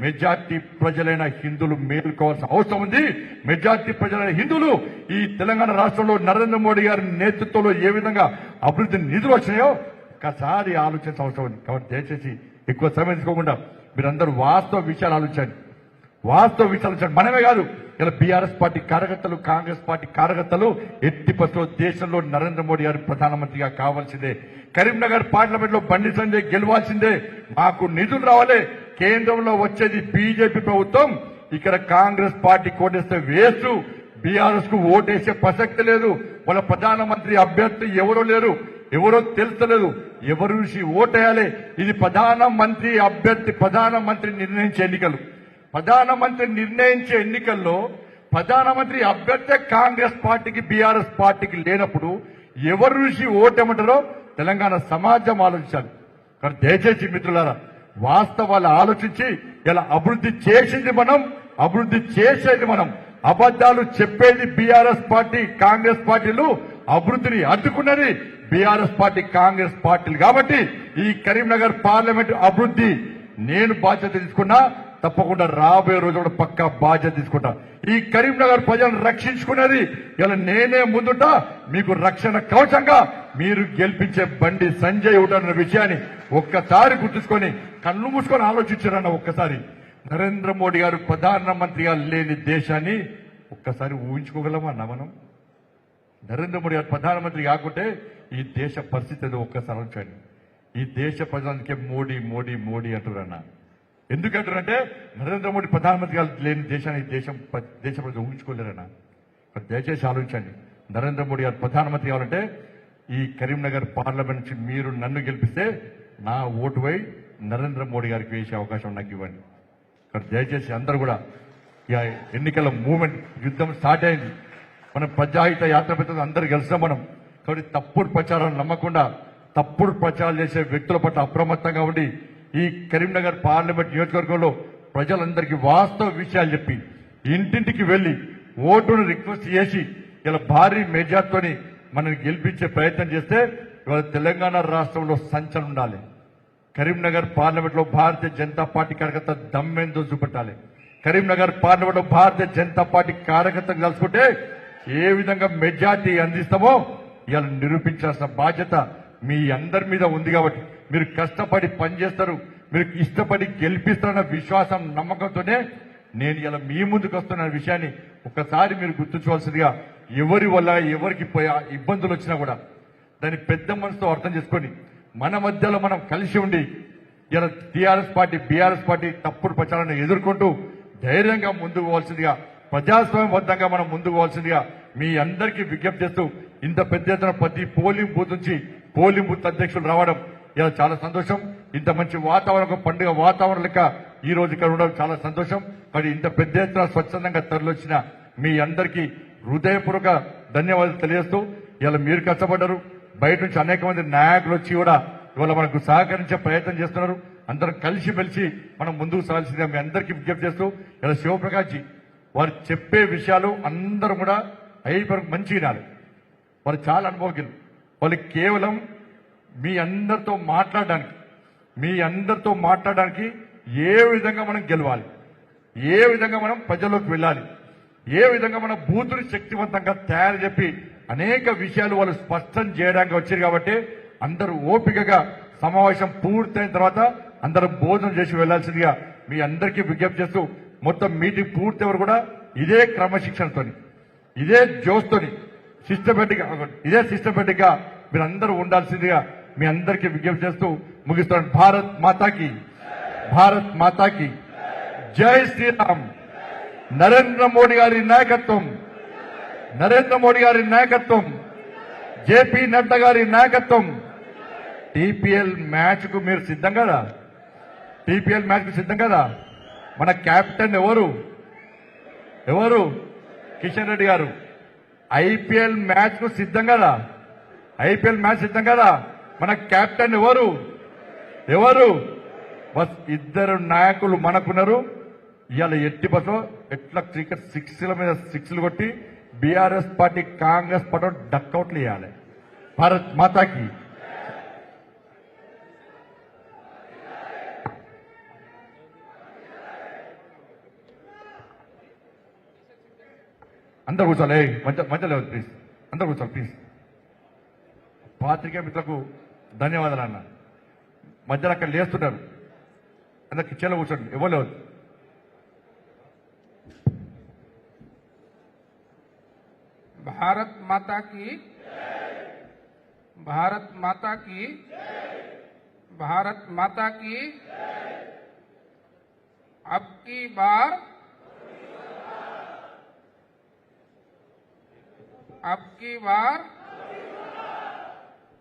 Speaker 1: మెజార్టీ ప్రజలైన హిందువులు మేలుకోవాల్సిన అవసరం ఉంది. మెజార్టీ ప్రజలైన హిందువులు ఈ తెలంగాణ రాష్ట్రంలో నరేంద్ర మోడీ గారి నేతృత్వంలో ఏ విధంగా అభివృద్ధి నిధులు వచ్చినాయో ఒక్కసారి ఆలోచించాల్సిన అవసరం ఉంది. కాబట్టి దయచేసి ఎక్కువ సమయం తీసుకోకుండా మీరందరూ వాస్తవ విషయాలు ఆలోచించండి. మనమే కాదు, ఇలా బీఆర్ఎస్ పార్టీ కార్యకర్తలు, కాంగ్రెస్ పార్టీ కార్యకర్తలు ఎట్టి పరిస్థితుల్లో దేశంలో నరేంద్ర మోడీ గారు ప్రధానమంత్రిగా కావాల్సిందే. కరీంనగర్ పార్లమెంట్ లో బండి సంజయ్ గెలవాల్సిందే. మాకు నిధులు రావాలి. కేంద్రంలో వచ్చేది బీజేపీ ప్రభుత్వం, ఇక్కడ కాంగ్రెస్ పార్టీ కోటేస్తే వేస్ట్. బీఆర్ఎస్ కు ఓటేసే ప్రసక్తి లేదు. వాళ్ళ ప్రధానమంత్రి అభ్యర్థి ఎవరో లేరు, ఎవరో తెలుస్తలేదు, ఎవరు చూసి ఓటేయాలి. ఇది ప్రధానమంత్రి అభ్యర్థి, ప్రధానమంత్రి నిర్ణయించే ఎన్నికలు. ప్రధానమంత్రి నిర్ణయించే ఎన్నికల్లో ప్రధానమంత్రి అభ్యర్థి కాంగ్రెస్ పార్టీకి బీఆర్ఎస్ పార్టీకి లేనప్పుడు ఎవరు చూసి ఓటేమంటారో తెలంగాణ సమాజం ఆలోచించాలి. కానీ దయచేసి మిత్రులారా, వాస్తవాలు ఆలోచించి ఇలా అభివృద్ధి చేసింది మనం, అభివృద్ధి చేసేది మనం. అబద్దాలు చెప్పేది బీఆర్ఎస్ పార్టీ, కాంగ్రెస్ పార్టీలు. అభివృద్ధిని అడ్డుకున్నది బీఆర్ఎస్ పార్టీ, కాంగ్రెస్ పార్టీలు. కాబట్టి ఈ కరీంనగర్ పార్లమెంట్ అభివృద్ధి నేను బాధ్యత తీసుకున్నా, తప్పకుండా రాబోయే రోజు కూడా పక్కా బాధ్యత తీసుకుంటా. ఈ కరీంనగర్ ప్రజలను రక్షించుకునేది ఇలా నేనే ముందుట మీకు రక్షణ కవచంగా మీరు గెలిపించే బండి సంజయ్ ఉంటారన్న విషయాన్ని ఒక్కసారి గుర్తుంచుకొని కళ్ళు మూసుకొని ఆలోచించారన్న. ఒక్కసారి నరేంద్ర మోడీ గారు ప్రధానమంత్రిగా లేని దేశాన్ని ఒక్కసారి ఊహించుకోగలమన్నా మనం? నరేంద్ర మోడీ గారు ప్రధానమంత్రి కాకుంటే ఈ దేశ పరిస్థితి ఏదో ఒక్కసారి ఆలోచించండి. ఈ దేశ ప్రజలకే మోడీ మోడీ మోడీ అంటున్నారన్న. ఎందుకంటారంటే నరేంద్ర మోడీ ప్రధానమంత్రిగా లేని దేశాన్ని దేశ ప్రజలు ఊహించుకోలేరన్నా. దయచేసి ఆలోచించండి. నరేంద్ర మోడీ గారు ప్రధానమంత్రి కావాలంటే ఈ కరీంనగర్ పార్లమెంట్ నుంచి మీరు నన్ను గెలిపిస్తే నా ఓటు వై నరేంద్ర మోడీ గారికి వేసే అవకాశం నాకు ఇవ్వండి. దయచేసి అందరూ కూడా ఎన్నికల మూవ్మెంట్ యుద్ధం స్టార్ట్ అయింది. మనం ప్రజాహిత యాత్ర పెద్దది అందరు కలిసాం మనం. కాబట్టి తప్పుడు ప్రచారాలు నమ్మకుండా తప్పుడు ప్రచారాలు చేసే వ్యక్తుల పట్ల అప్రమత్తంగా ఉండి ఈ కరీంనగర్ పార్లమెంట్ నియోజకవర్గంలో ప్రజలందరికీ వాస్తవ విషయాలు చెప్పి ఇంటింటికి వెళ్లి ఓటును రిక్వెస్ట్ చేసి ఇలా భారీ మెజార్టీతోని మనం గెలిపించే ప్రయత్నం చేస్తే ఇవాళ తెలంగాణ రాష్ట్రంలో సంచలనం ఉండాలి. కరీంనగర్ పార్లమెంట్ లో భారతీయ జనతా పార్టీ కార్యకర్త దమ్మేందో చూపెట్టాలి. కరీంనగర్ పార్లమెంట్ లో భారతీయ జనతా పార్టీ కార్యకర్తలు కలుసుకుంటే ఏ విధంగా మెజార్టీ అందిస్తామో ఇవాళ నిరూపించాల్సిన బాధ్యత మీ అందరి మీద ఉంది. కాబట్టి మీరు కష్టపడి పనిచేస్తారు, మీరు ఇష్టపడి గెలిపిస్తారన్న విశ్వాసం నమ్మకంతోనే నేను ఇలా మీ ముందుకు వస్తున్న విషయాన్ని ఒక్కసారి మీరు గుర్తుంచుకోవాల్సిందిగా, ఎవరి వల్ల ఎవరికి ఇబ్బందులు వచ్చినా కూడా దాన్ని పెద్ద మనసుతో అర్థం చేసుకొని మన మధ్యలో మనం కలిసి ఉండి ఇలా టీఆర్ఎస్ పార్టీ బీఆర్ఎస్ పార్టీ తప్పుడు ప్రచారాన్ని ఎదుర్కొంటూ ధైర్యంగా ముందుకు పోవాల్సిందిగా, ప్రజాస్వామ్యబద్ధంగా మనం ముందుకు పోవాల్సిందిగా మీ అందరికీ విజ్ఞప్తి చేస్తూ ఇంత పెద్ద ఎత్తున ప్రతి పోలింగ్ బూత్ నుంచి పోలింగ్ బూత్ అధ్యక్షులు రావడం ఇలా చాలా సంతోషం. ఇంత మంచి వాతావరణం, పండుగ వాతావరణం లెక్క ఈ రోజు ఇక్కడ ఉండడం చాలా సంతోషం. మరి ఇంత పెద్ద ఎత్తున స్వచ్ఛందంగా తరలివచ్చిన మీ అందరికీ హృదయపూర్వక ధన్యవాదాలు తెలియజేస్తూ, ఇలా మీరు కష్టపడ్డారు, బయట నుంచి అనేక మంది నాయకులు వచ్చి కూడా ఇవాళ మనకు సహకరించే ప్రయత్నం చేస్తున్నారు. అందరం కలిసి మెలిసి మనం ముందుకు సాగాల్సిందిగా మీ అందరికీ విజ్ఞప్తి చేస్తూ, ఇలా శివప్రకాష్ జీ వారు చెప్పే విషయాలు అందరూ కూడా మంచి వినాలి. వారు చాలా అనుభవజ్ఞులు. వాళ్ళు కేవలం మీ అందరితో మాట్లాడడానికి ఏ విధంగా మనం గెలవాలి, ఏ విధంగా మనం ప్రజల్లోకి వెళ్ళాలి, ఏ విధంగా మన బూతుని శక్తివంతంగా తయారు చెప్పి అనేక విషయాలు వాళ్ళు స్పష్టం చేయడానికి వచ్చారు. కాబట్టి అందరూ ఓపికగా సమావేశం పూర్తయిన తర్వాత అందరూ భోజనం చేసి వెళ్లాల్సిందిగా మీ అందరికీ విజ్ఞప్తి చేస్తూ, మొత్తం మీటింగ్ పూర్తి వరకు కూడా ఇదే క్రమశిక్షణతోని, ఇదే జోస్తోని సిస్టమేటిక్ గా మీరందరూ ఉండాల్సిందిగా మీ అందరికీ విజ్ఞప్తి చేస్తూ ముగిస్తున్నాను. భారత్ మాతాకి జై శ్రీరామ్. నరేంద్ర మోడీ గారి నాయకత్వం, జేపీ నడ్డా గారి నాయకత్వం. టీపీఎల్ మ్యాచ్ కు మీరు సిద్ధం కదా? మన కెప్టెన్ ఎవరు? కిషన్ రెడ్డి గారు. ఐపీఎల్ మ్యాచ్ కు సిద్ధం కదా? మన కెప్టెన్ ఎవరు? బస్ ఇద్దరు నాయకులు మనకున్నారు. ఇవాళ ఎట్టి బస్సులో ఎట్లా క్రికెట్ సిక్స్ల మీద సిక్స్లు కొట్టి బీఆర్ఎస్ పార్టీ కాంగ్రెస్ పార్టీ డక్అవుట్లు వేయాలి. భారత్ మాతాకి. అందరు కూర్చోాలి, మధ్యలో ప్లీజ్, అందరు కూర్చోాలి ప్లీజ్. పాత్రికేయ మిత్రులకు ధన్యవాదాలు అన్న. మధ్యలో అక్కడ లేస్తున్నారు, అందరు కిచెన్లో కూర్చోండి, ఎవరు లేవద్దు.
Speaker 2: भारत माता की, भारत माता की, भारत माता की। अब की बार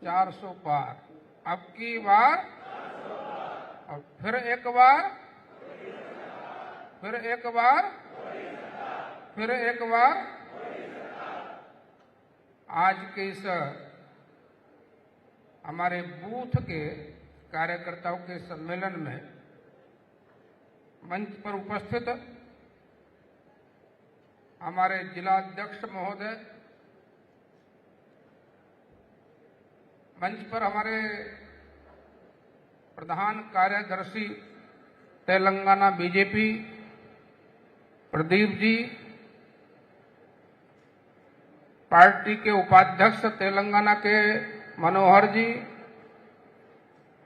Speaker 2: 400 पार, अब की बार, और फिर एक बार आज के इस हमारे बूथ के कार्यकर्ताओं के सम्मेलन में मंच पर उपस्थित हमारे जिलाध्यक्ष महोदय, मंच पर हमारे प्रधान कार्यदर्शी तेलंगाना बीजेपी प्रदीप जी, पार्टी के उपाध्यक्ष तेलंगाना के मनोहर जी,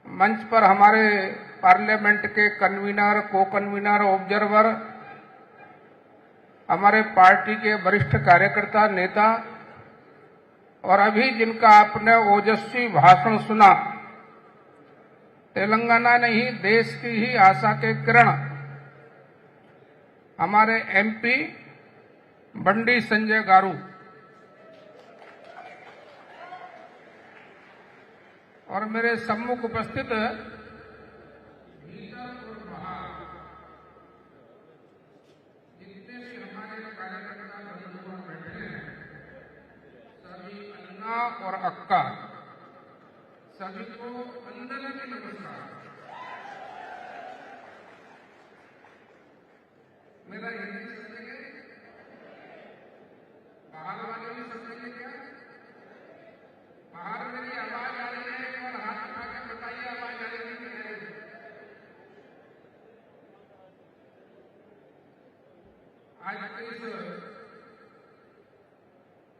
Speaker 2: मंच पर हमारे पार्लियामेंट के कन्वीनर, को कन्वीनर, ऑब्जर्वर, हमारे पार्टी के वरिष्ठ कार्यकर्ता नेता, और अभी जिनका आपने ओजस्वी भाषण सुना, तेलंगाना नहीं देश की ही आशा के किरण हमारे एमपी बंडी संजय गारू, और मेरे सम्मुख उपस्थित जितने अन्ना और अक्का सभी को वंदन के नमस्कार। मेरा हिंदी समझेंगे, बाहर वाले भी समझेंगे क्या? बाहर मेरी आवाज आ रही है और हाथ उठा के बताइए आवाज आ रही है कि नहीं? आज के इस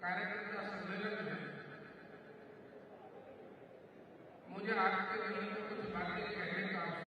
Speaker 2: कार्यक्रम का